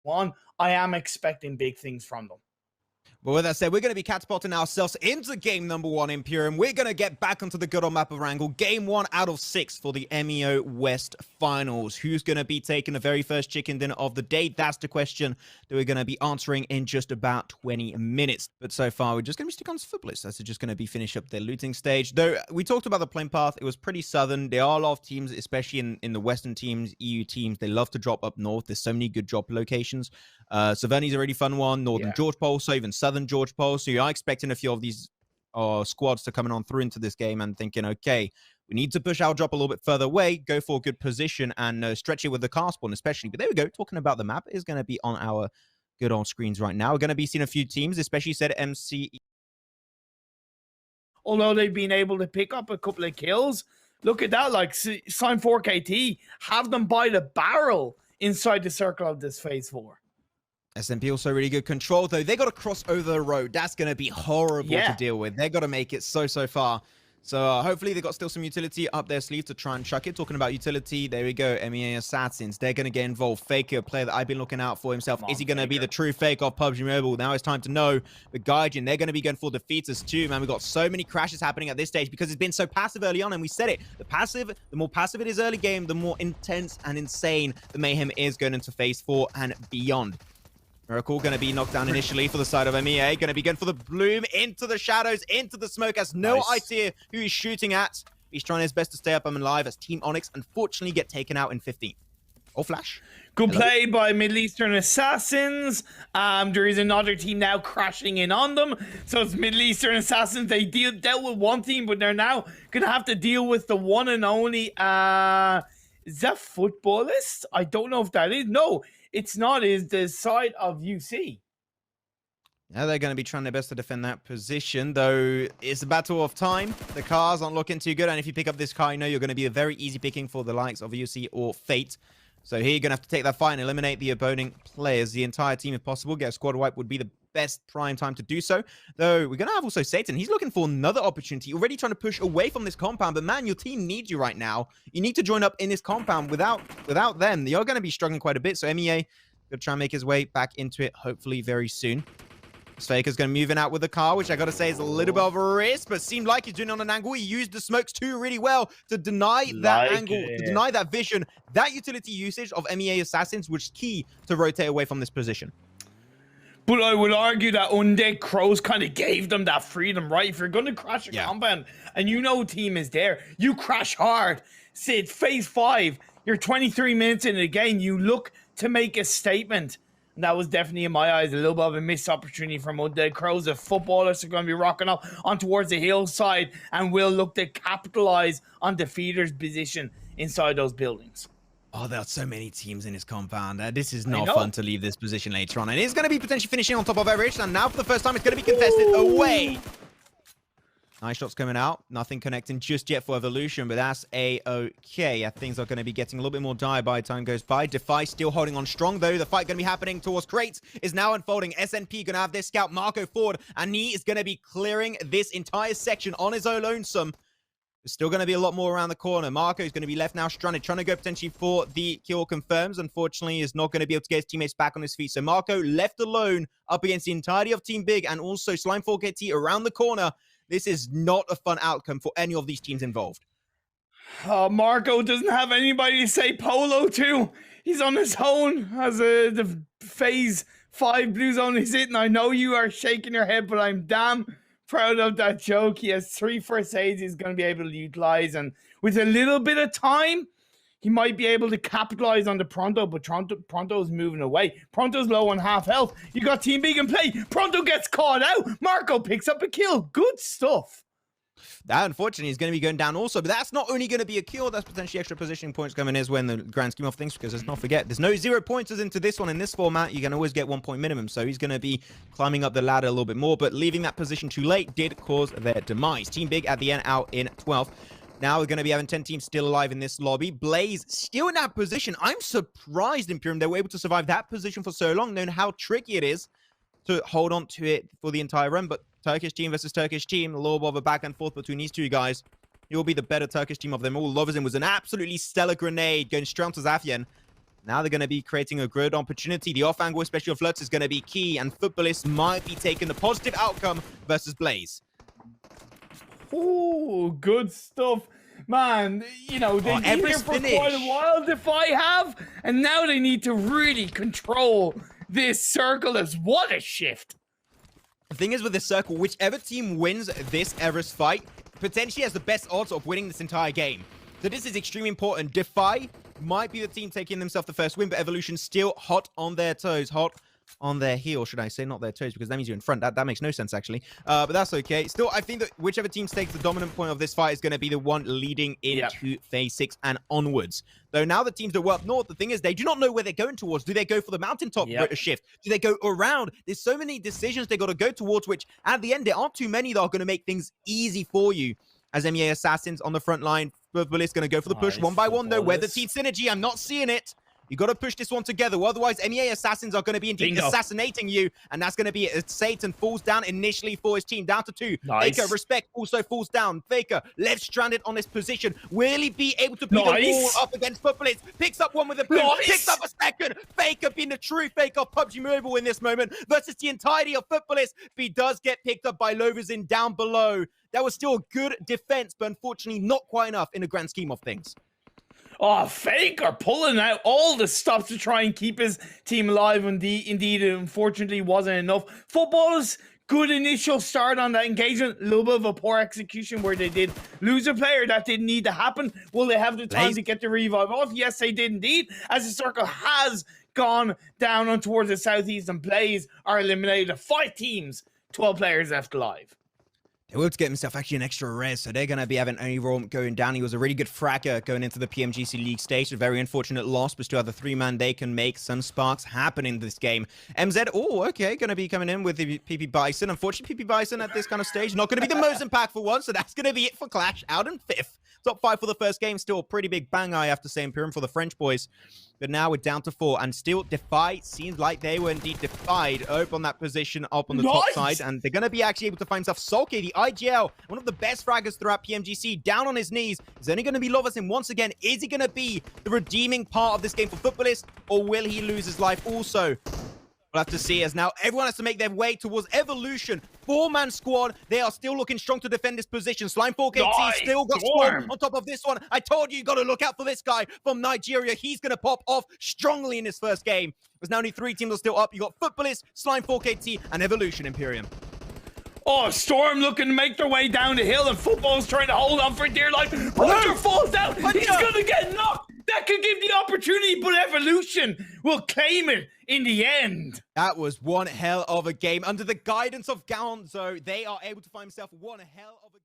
on, I am expecting big things from them. But with that said, we're going to be catapulting ourselves into game number 1, Imperium. We're going to get back onto the good old map of Wrangle. Game 1 out of 6 for the MEO West Finals. Who's going to be taking the very first chicken dinner of the day? That's the question that we're going to be answering in just about 20 minutes. But so far, we're just going to be sticking on to footballists. That's just going to be finish up their looting stage. Though, we talked about the playing path. It was pretty southern. There are a lot of teams, especially in the Western teams, EU teams. They love to drop up north. There's so many good drop locations. Saverni's a really fun one. Northern George Pole, so even Southern George Pole. So you are expecting a few of these squads to coming on through into this game and thinking, okay, we need to push our drop a little bit further away, go for a good position, and stretch it with the car spawn especially. But there we go. Talking about the map is going to be on our good old screens right now. We're going to be seeing a few teams, especially said MC. Although they've been able to pick up a couple of kills, look at that, like Sign 4KT, have them by the barrel inside the circle of this phase 4. SMP also really good control, though. They got to cross over the road. That's going to be horrible to deal with. They got to make it so far. So hopefully they got still some utility up their sleeve to try and chuck it. Talking about utility, there we go. MEA Assassins. They're going to get involved. Faker, a player that I've been looking out for himself. Is he going to be the true fake of PUBG Mobile? Now it's time to know. But Gaijin, they're going to be going for defeaters too, man. We've got so many crashes happening at this stage because it's been so passive early on. And we said it. The more passive it is early game, the more intense and insane the mayhem is going into phase 4 and beyond. Miracle going to be knocked down initially for the side of MEA. Going to be going for the bloom into the shadows, into the smoke. Has no idea who he's shooting at. He's trying his best to stay up and alive as Team Onyx unfortunately get taken out in 15th. Oh, Flash. Good play by Middle Eastern Assassins. There is another team now crashing in on them. So it's Middle Eastern Assassins. They dealt with one team, but they're now going to have to deal with the one and only... is that Footballist? I don't know if that is. No. It's not, is the side of UC. Yeah, they're going to be trying their best to defend that position, though it's a battle of time. The cars aren't looking too good, and if you pick up this car, you know you're going to be a very easy picking for the likes of UC or Fate. So here you're going to have to take that fight and eliminate the opposing players, the entire team if possible. Get a squad wipe would be the best prime time to do so. Though we're going to have also Satan. He's looking for another opportunity, already trying to push away from this compound. But man, your team needs you right now. You need to join up in this compound. Without them, you're going to be struggling quite a bit. So MEA going to try and make his way back into it, hopefully very soon. Faker's going to move in out with the car, which I got to say is a little bit of a risk, but seemed like he's doing it on an angle. He used the smokes too really well to deny that angle, to deny that vision. That utility usage of MEA Assassins was key to rotate away from this position. But I would argue that Undead Crows kind of gave them that freedom, right? If you're going to crash a compound and you know team is there, you crash hard. Say it's phase 5, you're 23 minutes into the game, you look to make a statement. And that was definitely, in my eyes, a little bit of a missed opportunity from Undead Crows. The footballers are going to be rocking up on towards the hillside and will look to capitalize on defeaters' position inside those buildings. Oh, there are so many teams in this compound. This is not fun to leave this position later on. And it's going to be potentially finishing on top of average. And now for the first time, it's going to be contested away. Nice shots coming out. Nothing connecting just yet for Evolution, but that's A-okay. Things are going to be getting a little bit more dire by the time goes by. Defy still holding on strong, though. The fight going to be happening towards Crates is now unfolding. SNP going to have their scout Marco forward, and he is going to be clearing this entire section on his own lonesome. There's still going to be a lot more around the corner. Marco is going to be left now stranded, trying to go potentially for the kill confirms. Unfortunately, is not going to be able to get his teammates back on his feet. So Marco left alone up against the entirety of Team Big and also Slime 4KT around the corner. This is not a fun outcome for any of these teams involved. Marco doesn't have anybody to say polo to. He's on his own as the phase 5 blue zone is hitting. I know you are shaking your head, but I'm damn proud of that joke. He has 3 first aids he's going to be able to utilize, and with a little bit of time, he might be able to capitalize on the Pronto, but Pronto's moving away. Pronto's low on half health. You got Team Big in play. Pronto gets caught out. Marco picks up a kill. Good stuff. That, unfortunately, is going to be going down also. But that's not only going to be a kill. That's potentially extra positioning points coming as well in the grand scheme of things. Because let's not forget, there's no 0 pointers into this one. In this format, you can always get 1 point minimum. So he's going to be climbing up the ladder a little bit more. But leaving that position too late did cause their demise. Team Big at the end out in 12th. Now we're going to be having 10 teams still alive in this lobby. Blaze still in that position. I'm surprised, Imperium, they were able to survive that position for so long, knowing how tricky it is to hold on to it for the entire run. But Turkish team versus Turkish team, a little bit of a back and forth between these two guys. He will be the better Turkish team of them all. Lovazin was an absolutely stellar grenade going straight onto Zafian. Now they're going to be creating a good opportunity. The off angle, especially of Lutz, is going to be key, and Footballists might be taking the positive outcome versus Blaze. Oh, good stuff. Man, you know, they've been here for quite a while, Defy have, and now they need to really control this circle. What a shift. The thing is with this circle, whichever team wins this Everest fight potentially has the best odds of winning this entire game. So this is extremely important. Defy might be the team taking themselves the first win, but Evolution still hot on their toes, hot on their heel, should I say, not their toes, because that means you're in front. That makes no sense, actually. But that's okay. Still, I think that whichever team takes the dominant point of this fight is going to be the one leading into Phase 6 and onwards. Though now the teams that were up north, the thing is, they do not know where they're going towards. Do they go for the mountaintop shift? Do they go around? There's so many decisions they got to go towards, which at the end, there aren't too many that are going to make things easy for you. As MEA Assassins on the front line, Footballists going to go for the push one by one, though. Where the team synergy, I'm not seeing it. You got to push this one together. Otherwise, MEA Assassins are going to be indeed assassinating you. And that's going to be it. Satan falls down initially for his team. Down to 2. Faker, Respect, also falls down. Faker, left stranded on this position. Will he be able to beat the wall up against Footballists? Picks up one with a boom. Picks up a second. Faker being the true Faker of PUBG Mobile in this moment versus the entirety of Footballists. But he does get picked up by Lovazin down below. That was still a good defense, but unfortunately not quite enough in the grand scheme of things. Oh, Faker pulling out all the stuff to try and keep his team alive. Indeed, it unfortunately wasn't enough. Footballers, good initial start on that engagement. A little bit of a poor execution where they did lose a player. That didn't need to happen. Will they have the time to get the revive off? Yes, they did indeed. As the circle has gone down on towards the southeast and Blaze are eliminated. 5 teams, 12 players left alive. They will get himself actually an extra res, so they're going to be having Only going down. He was a really good fragger going into the PMGC League stage. A very unfortunate loss, but still have the 3-man. They can make some sparks happen in this game. MZ, okay, going to be coming in with the PP Bison. Unfortunately, PP Bison at this kind of stage, not going to be the most impactful one, so that's going to be it for Clash, out in 5th. Top 5 for the first game, still a pretty big bang, I have to say, Imperium for the French boys. But now we're down to 4, and still Defy seems like they were indeed defied up on that position, up on the top side, and they're going to be actually able to find himself Sulky, the IGL, one of the best fraggers throughout PMGC, down on his knees. Is only going to be Lovazin once again. Is he going to be the redeeming part of this game for Footballists, or will he lose his life also? We'll have to see, as now everyone has to make their way towards Evolution. 4-man squad. They are still looking strong to defend this position. Slime 4KT still got Storm on top of this one. I told you, you got to look out for this guy from Nigeria. He's going to pop off strongly in his first game. There's now only 3 teams are still up. You got Footballists, Slime 4KT, and Evolution Imperium. Oh, Storm looking to make their way down the hill, and Football's trying to hold on for dear life. Puncher falls down. He's going to get knocked. That could give the opportunity, but Evolution will claim it in the end. That was one hell of a game. Under the guidance of Gonzo, they are able to find themselves one hell of a game.